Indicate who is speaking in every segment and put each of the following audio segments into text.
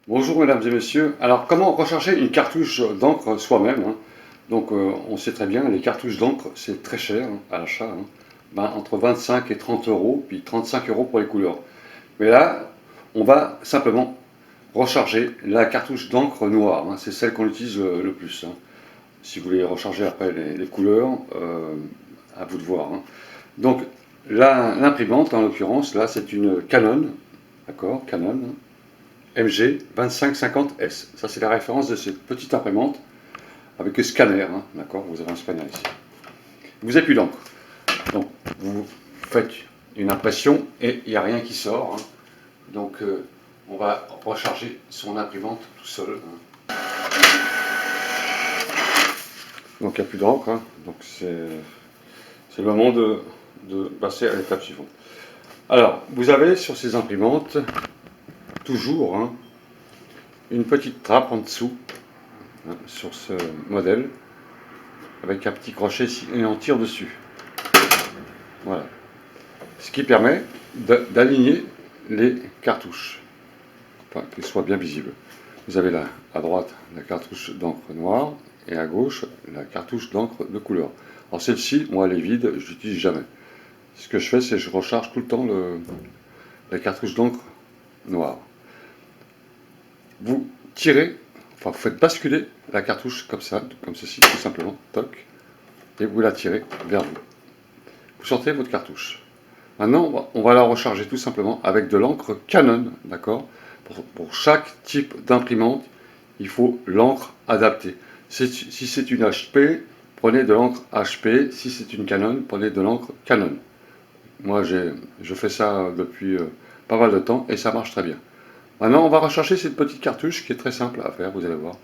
Speaker 1: Bonjour mesdames et messieurs. Alors comment recharger une cartouche d'encre soi-même, hein. Donc on sait très bien, les cartouches d'encre c'est très cher, hein, à l'achat, hein. Entre 25 et 30 euros, puis 35 euros pour les couleurs. Mais là, on va simplement recharger la cartouche d'encre noire, hein. C'est celle qu'on utilise le plus, hein. Si vous voulez recharger après les couleurs, à vous de voir, hein. Donc l'imprimante en l'occurrence, là c'est une Canon, d'accord, Canon, hein. MG 2550S. Ça, c'est la référence de cette petite imprimante avec le scanner, hein, d'accord. Vous avez un scanner ici. Vous n'avez plus d'encre. Donc, vous faites une impression et il n'y a rien qui sort, hein. Donc, on va recharger son imprimante tout seul, hein. Donc, il n'y a plus d'encre, hein. Donc, c'est le moment de passer à l'étape suivante. Alors, vous avez sur ces imprimantes toujours, hein, une petite trappe en dessous, hein, sur ce modèle, avec un petit crochet et on tire dessus. Voilà. Ce qui permet d'aligner les cartouches, enfin, qu'elles soient bien visibles. Vous avez là, à droite, la cartouche d'encre noire, et à gauche, la cartouche d'encre de couleur. Alors celle-ci, moi, elle est vide, je l'utilise jamais. Ce que je fais, c'est que je recharge tout le temps la cartouche d'encre noire. Vous tirez, enfin, vous faites basculer la cartouche comme ça, comme ceci, tout simplement, toc, et vous la tirez vers vous. Vous sortez votre cartouche. Maintenant, on va la recharger tout simplement avec de l'encre Canon, d'accord. Pour chaque type d'imprimante, il faut l'encre adaptée. Si c'est une HP, prenez de l'encre HP. Si c'est une Canon, prenez de l'encre Canon. Moi, je fais ça depuis pas mal de temps et ça marche très bien. Maintenant, on va recharger cette petite cartouche qui est très simple à faire, vous allez voir.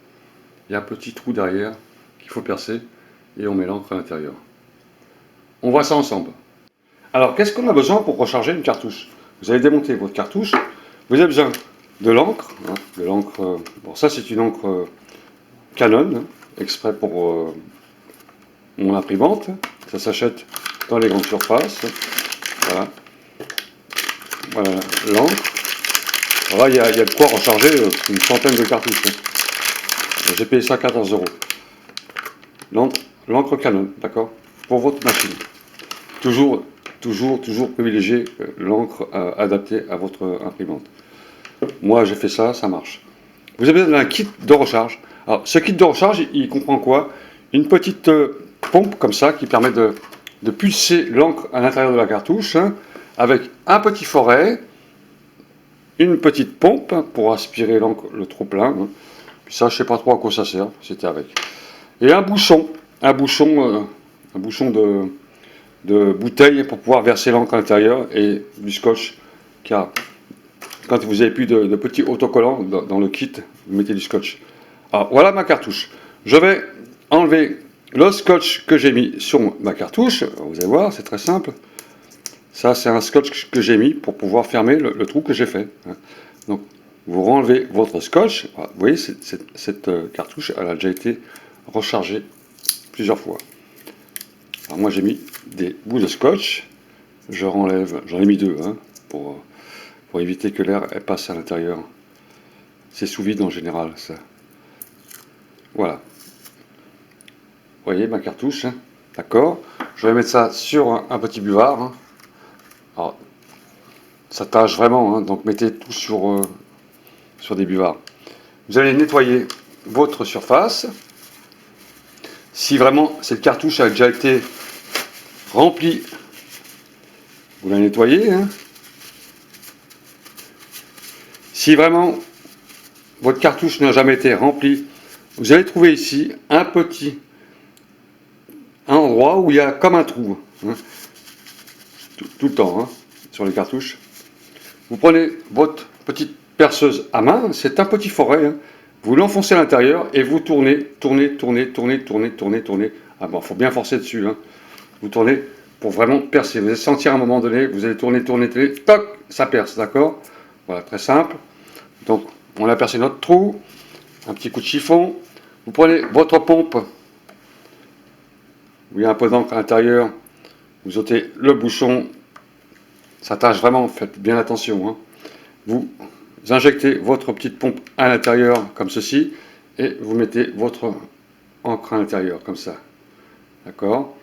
Speaker 1: Il y a un petit trou derrière qu'il faut percer et on met l'encre à l'intérieur. On voit ça ensemble. Alors, qu'est-ce qu'on a besoin pour recharger une cartouche? Vous allez démonter votre cartouche. Vous avez besoin de l'encre, hein, de l'encre. Bon, ça c'est une encre Canon, hein, exprès pour mon imprimante. Ça s'achète dans les grandes surfaces. Voilà, voilà l'encre. Là, il y a de quoi recharger une centaine de cartouches, hein. J'ai payé ça 14 euros. L'encre Canon, d'accord, pour votre machine. Toujours, toujours privilégier l'encre adaptée à votre imprimante. Moi, j'ai fait ça, ça marche. Vous avez besoin d'un kit de recharge. Alors, ce kit de recharge, il comprend quoi? Une petite pompe comme ça qui permet de pulser l'encre à l'intérieur de la cartouche, hein, avec un petit foret, une petite pompe pour aspirer l'encre, le trop plein, hein. Puis ça, je ne sais pas trop à quoi ça sert, c'était avec. Et un bouchon de bouteille pour pouvoir verser l'encre à l'intérieur et du scotch, car quand vous avez plus de petits autocollants dans le kit, vous mettez du scotch. Alors voilà ma cartouche. Je vais enlever le scotch que j'ai mis sur ma cartouche. Vous allez voir, c'est très simple. Ça, c'est un scotch que j'ai mis pour pouvoir fermer le trou que j'ai fait. Donc, vous renlevez votre scotch. Vous voyez, cette cartouche, elle a déjà été rechargée plusieurs fois. Alors moi, j'ai mis des bouts de scotch. Je renlève, j'en ai mis deux, hein, pour éviter que l'air passe à l'intérieur. C'est sous vide en général, ça. Voilà. Vous voyez ma cartouche, hein, d'accord. Je vais mettre ça sur un petit buvard, hein. Alors, ça tâche vraiment, hein, donc mettez tout sur des buvards. Vous allez nettoyer votre surface. Si vraiment cette cartouche a déjà été remplie, vous la nettoyez, hein. Si vraiment votre cartouche n'a jamais été remplie, vous allez trouver ici un petit endroit où il y a comme un trou, hein, tout le temps, hein, sur les cartouches. Vous prenez votre petite perceuse à main, c'est un petit foret, hein, vous l'enfoncez à l'intérieur et vous tournez. Ah bon, faut bien forcer dessus, hein. Vous tournez pour vraiment percer. Vous allez sentir à un moment donné, vous allez tourner, toc, ça perce, d'accord? Voilà, très simple. Donc, on a percé notre trou, un petit coup de chiffon. Vous prenez votre pompe, où il y a un peu d'encre à l'intérieur, vous ôtez le bouchon, ça tâche vraiment, faites bien attention, hein. Vous injectez votre petite pompe à l'intérieur, comme ceci, et vous mettez votre encre à l'intérieur, comme ça. D'accord?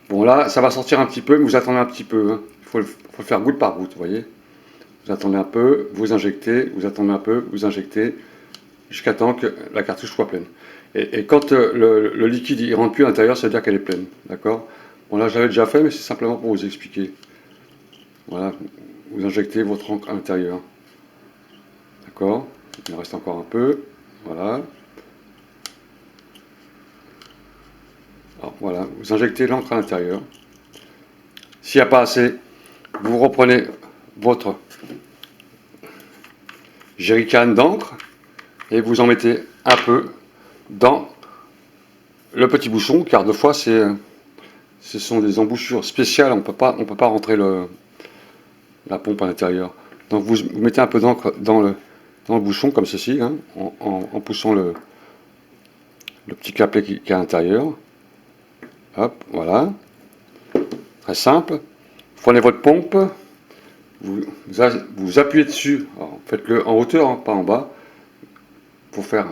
Speaker 1: Bon, là, ça va sortir un petit peu, mais vous attendez un petit peu. Hein. Faut le faire goutte par goutte, vous voyez? Vous attendez un peu, vous injectez, vous attendez un peu, vous injectez, jusqu'à temps que la cartouche soit pleine. Et quand le liquide ne rentre plus à l'intérieur, ça veut dire qu'elle est pleine. D'accord? Bon, là, je l'avais déjà fait, mais c'est simplement pour vous expliquer. Voilà, vous injectez votre encre à l'intérieur. D'accord? Il en reste encore un peu. Voilà. Alors, voilà, vous injectez l'encre à l'intérieur. S'il n'y a pas assez, vous reprenez votre jerrycan d'encre et vous en mettez un peu dans le petit bouchon, car deux fois ce sont des embouchures spéciales, on peut pas rentrer la pompe à l'intérieur. Donc vous mettez un peu d'encre dans le bouchon comme ceci, hein, en poussant le petit clapet qui est à l'intérieur. Hop, voilà. Très simple. Vous prenez votre pompe, vous appuyez dessus, faites-le en hauteur, hein, pas en bas, pour faire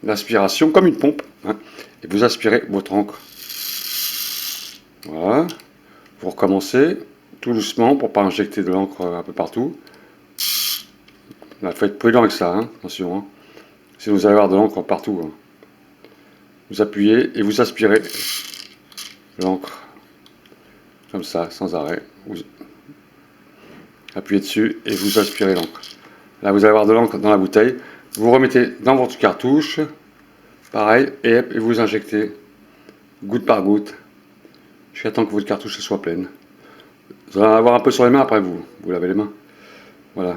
Speaker 1: l'aspiration comme une pompe, hein, et vous aspirez votre encre. Voilà. Vous recommencez tout doucement pour ne pas injecter de l'encre un peu partout. Là, faites prudent avec ça, hein, attention. Hein. Sinon vous allez avoir de l'encre partout. Hein. Vous appuyez et vous aspirez l'encre comme ça, sans arrêt. Vous appuyez dessus et vous aspirez l'encre. Là, vous allez avoir de l'encre dans la bouteille. Vous remettez dans votre cartouche, pareil, et vous injectez goutte par goutte, jusqu'à temps que votre cartouche soit pleine. Vous allez en avoir un peu sur les mains, après vous lavez les mains. Voilà,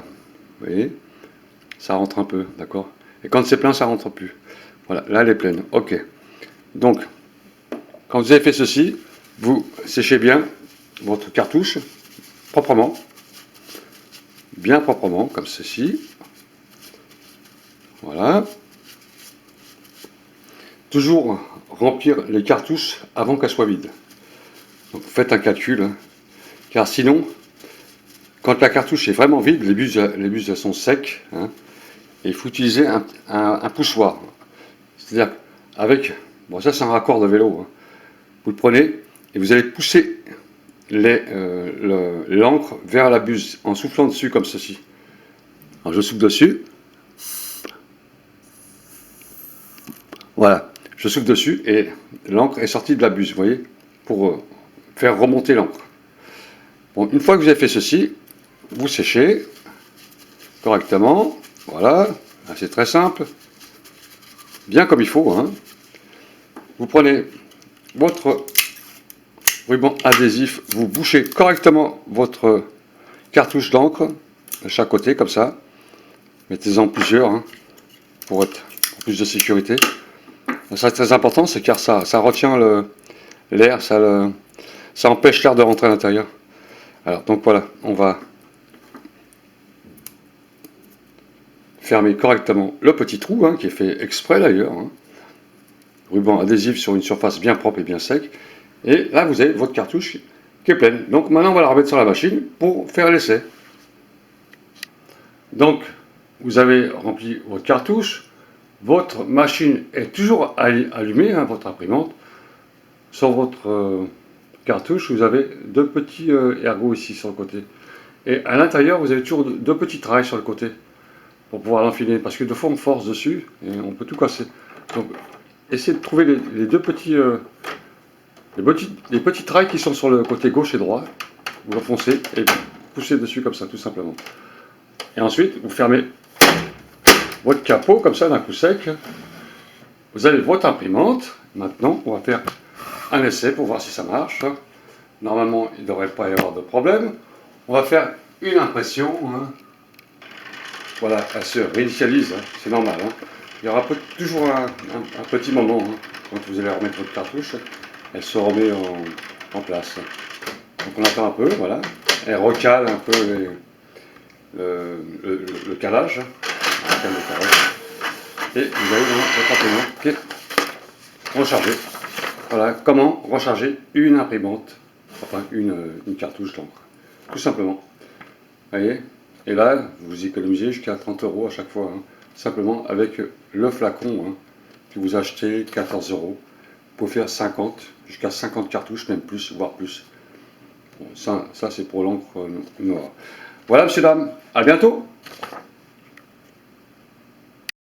Speaker 1: vous voyez, ça rentre un peu, d'accord? Et quand c'est plein, ça rentre plus. Voilà, là elle est pleine, ok. Donc, quand vous avez fait ceci, vous séchez bien votre cartouche, proprement, bien proprement, comme ceci. Voilà. Toujours remplir les cartouches avant qu'elles soient vides. Donc faites un calcul, hein, car sinon, quand la cartouche est vraiment vide, les buses elles sont secs, hein, et il faut utiliser un poussoir. C'est-à-dire avec, bon ça c'est un raccord de vélo, hein, vous le prenez et vous allez pousser l'encre vers la buse en soufflant dessus comme ceci. Alors je souffle dessus, voilà, je souffle dessus et l'encre est sortie de la buse, vous voyez, pour faire remonter l'encre. Bon, une fois que vous avez fait ceci, vous séchez correctement, voilà, c'est très simple, bien comme il faut, hein. Vous prenez votre ruban adhésif, vous bouchez correctement votre cartouche d'encre de chaque côté, comme ça. Mettez-en plusieurs, hein, pour plus de sécurité. Ça c'est très important, c'est car ça retient l'air, ça empêche l'air de rentrer à l'intérieur. Alors donc voilà, on va fermer correctement le petit trou, hein, qui est fait exprès d'ailleurs. Hein. Ruban adhésif sur une surface bien propre et bien sec. Et là, vous avez votre cartouche qui est pleine. Donc maintenant, on va la remettre sur la machine pour faire l'essai. Donc, vous avez rempli votre cartouche. Votre machine est toujours allumée, hein, votre imprimante. Sur votre cartouche, vous avez deux petits ergots ici sur le côté. Et à l'intérieur, vous avez toujours deux petits trails sur le côté pour pouvoir l'enfiler. Parce que deux fois, on force dessus et on peut tout casser. Donc, essayez de trouver les deux petits... les petits trails qui sont sur le côté gauche et droit, vous enfoncez et vous poussez dessus comme ça, tout simplement. Et ensuite, vous fermez votre capot comme ça d'un coup sec. Vous avez votre imprimante. Maintenant, on va faire un essai pour voir si ça marche. Normalement, il ne devrait pas y avoir de problème. On va faire une impression. Hein. Voilà, elle se réinitialise, hein. C'est normal. Hein. Il y aura toujours un petit moment, hein, quand vous allez remettre votre cartouche. Elle se remet en place. Donc on attend un peu, voilà. Elle recale un peu le calage. Et vous avez votre imprimante qui est rechargée. Voilà comment recharger une imprimante, enfin une cartouche d'encre. Tout simplement. Vous voyez, Et là, vous économisez jusqu'à 30 € à chaque fois, hein. Simplement avec le flacon, hein, que vous achetez 14 €. Vous pouvez faire 50, jusqu'à 50 cartouches, même plus, voire plus. Bon, ça c'est pour l'encre noire. Voilà, messieurs, dames, à bientôt!